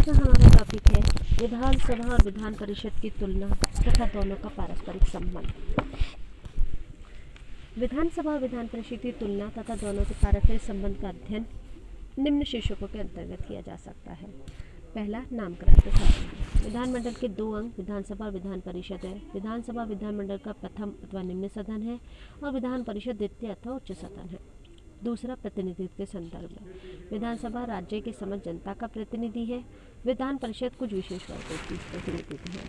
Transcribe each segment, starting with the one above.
आज का हमारा टॉपिक है विधानसभा और विधान परिषद की तुलना तथा दोनों का पारस्परिक संबंध। विधानसभा और विधान परिषद की तुलना तथा दोनों के पारस्परिक संबंध का अध्ययन निम्न शीर्षकों के अंतर्गत किया जा सकता है। पहला, नामकरण के संबंध। विधानमंडल के दो अंग विधानसभा और विधान परिषद है। विधानसभा विधानमंडल का प्रथम अथवा निम्न सदन है और विधान परिषद द्वितीय अथवा उच्च सदन है। दूसरा, प्रतिनिधित्व के संदर्भ में। विधानसभा राज्य के समस्त जनता का प्रतिनिधि है। विधान परिषद कुछ विशेष वर्गों की प्रतिनिधित्व है।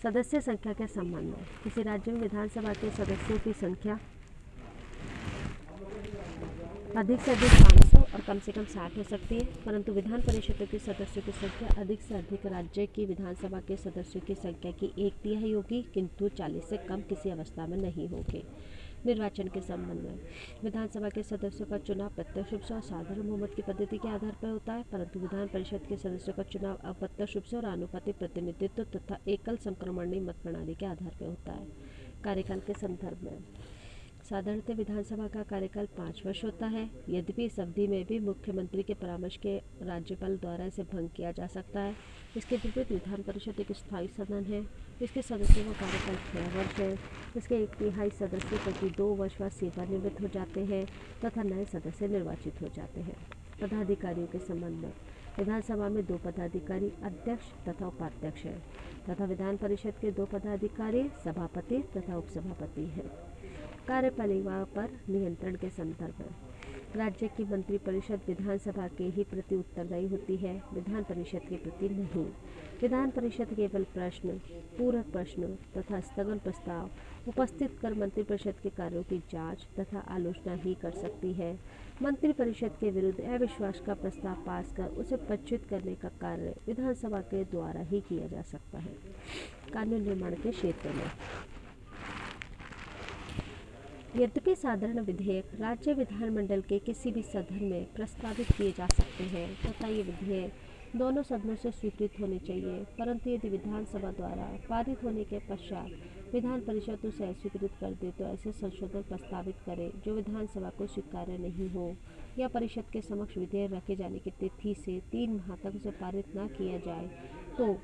सदस्य संख्या के संबंध में। किसी राज्य में विधानसभा के सदस्यों की संख्या अधिक से अधिक 500 और कम से कम 60 हो सकती है, परंतु विधान परिषद के सदस्यों की संख्या अधिक से अधिक राज्य की विधानसभा के सदस्यों की संख्या की 1/3 होगी, किंतु 40 से कम किसी अवस्था में नहीं होगी। निर्वाचन के संबंध में। विधानसभा के सदस्यों का चुनाव प्रत्यक्ष रूप से और साधारण बहुमत की पद्धति के आधार पर होता है, परंतु विधान परिषद के सदस्यों का चुनाव अप्रत्यक्ष रूप से और आनुपातिक प्रतिनिधित्व तथा एकल संक्रमणीय मत प्रणाली के आधार पर होता है। कार्यकाल के संदर्भ में। साधारणतः विधानसभा का कार्यकाल 5 वर्ष होता है, यद्यपि इस अवधि में भी मुख्यमंत्री के परामर्श के राज्यपाल द्वारा इसे भंग किया जा सकता है। इसके विपरीत विधान परिषद एक स्थायी सदन है। इसके सदस्यों का कार्यकाल 6 वर्ष है। इसके 1/3 सदस्य प्रति 2 वर्ष बाद सेवानिवृत्त हो जाते हैं तथा नए सदस्य निर्वाचित हो जाते हैं। पदाधिकारियों के संबंध में। विधानसभा में 2 पदाधिकारी अध्यक्ष तथा उपाध्यक्ष हैं तथा विधान परिषद के 2 पदाधिकारी सभापति तथा उपसभापति हैं। कार्यपालिका पर नियंत्रण के संदर्भ में। राज्य की मंत्रिपरिषद विधानसभा के ही प्रति उत्तरदायी होती है, विधान परिषद के प्रति नहीं। विधान परिषद केवल प्रश्न, पूरक प्रश्न तथा स्थगन प्रस्ताव उपस्थित कर मंत्रिपरिषद के कार्यों की जांच तथा आलोचना ही कर सकती है। मंत्रिपरिषद के विरुद्ध अविश्वास का प्रस्ताव पास कर उसे परीक्षित करने का कार्य विधानसभा के द्वारा ही किया जा सकता है। कानून निर्माण के क्षेत्र में। यद्यपि साधारण विधेयक राज्य विधानमंडल के किसी भी सदन में प्रस्तावित किए जा सकते हैं तथा ये विधेयक दोनों सदनों से स्वीकृत होने चाहिए, परंतु यदि विधानसभा द्वारा पारित होने के पश्चात विधान परिषद उसे अस्वीकृत कर दे तो ऐसे संशोधन प्रस्तावित करे जो विधानसभा को स्वीकार्य नहीं हो या परिषद के समक्ष विधेयक रखे जाने की तिथि से 3 माह तक उसे पारित न किया जाए तो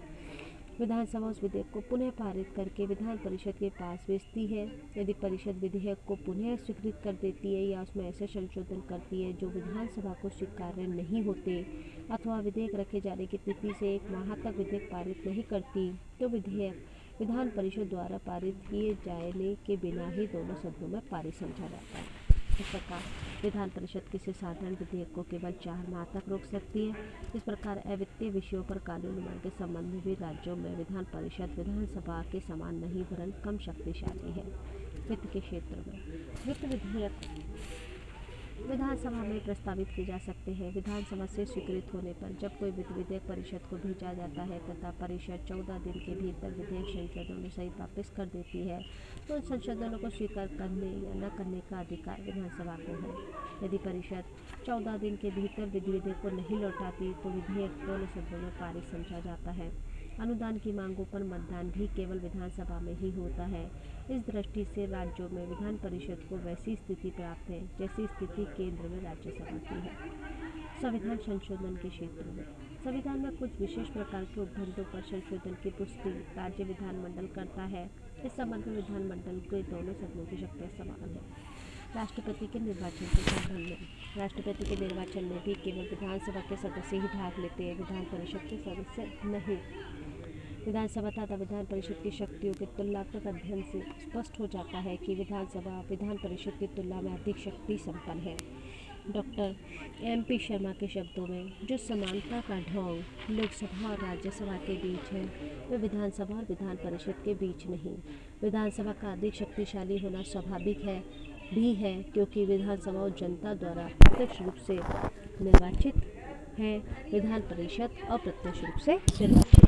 विधानसभा उस विधेयक को पुनः पारित करके विधान परिषद के पास भेजती है। यदि परिषद विधेयक को पुनः स्वीकृत कर देती है या उसमें ऐसे संशोधन करती है जो विधानसभा को स्वीकार्य नहीं होते अथवा विधेयक रखे जाने की तिथि से 1 माह तक विधेयक पारित नहीं करती तो विधेयक विधान परिषद द्वारा पारित किए जाने के बिना ही दोनों सदनों में पारित समझा जाता है। इस प्रकार विधान परिषद किसी साधारण विधेयक को केवल 4 माह तक रोक सकती है। इस प्रकार अवित्तीय विषयों पर कानून निर्माण के संबंध में भी राज्यों में विधान परिषद विधानसभा के समान नहीं वरन कम शक्तिशाली है। वित्त के क्षेत्र में। वित्त विधेयक विधानसभा में प्रस्तावित किए जा सकते हैं। विधानसभा से स्वीकृत होने पर जब कोई वित्त विधेयक परिषद को भेजा जाता है तथा परिषद 14 दिन के भीतर विधेयक संशोधनों सहित वापस कर देती है तो उन संशोधनों को स्वीकार करने या न करने का अधिकार विधानसभा को है। यदि परिषद 14 दिन के भीतर विधेयक को नहीं लौटाती तो विधेयक दोनों सदनों में पारित समझा जाता है। अनुदान की मांगों पर मतदान भी केवल विधानसभा में ही होता है। इस दृष्टि से राज्यों में विधान परिषद को वैसी स्थिति प्राप्त है जैसी स्थिति केंद्र में राज्यसभा की है। संविधान संशोधन के क्षेत्र में। संविधान में कुछ विशेष प्रकार के उपबंधों पर संशोधन की पुष्टि राज्य विधानमंडल करता है। इस संबंध में विधानमंडल के दोनों सदनों की शक्तियाँ समान है। राष्ट्रपति के निर्वाचन के संबंध में। राष्ट्रपति के निर्वाचन में भी केवल विधानसभा के सदस्य ही भाग लेते हैं, विधान परिषद के सदस्य नहीं। विधानसभा तथा विधान परिषद की शक्तियों के तुलनात्मक अध्ययन से स्पष्ट हो जाता है कि विधानसभा विधान परिषद की तुलना में अधिक शक्ति संपन्न है। डॉक्टर MP शर्मा के शब्दों में, जो समानता का ढोंग लोकसभा और राज्यसभा के बीच है वह विधानसभा और विधान परिषद के बीच नहीं। विधानसभा का अधिक शक्तिशाली होना स्वाभाविक भी है क्योंकि विधानसभा और जनता द्वारा प्रत्यक्ष रूप से निर्वाचित है, विधान परिषद अप्रत्यक्ष रूप से निर्वाचित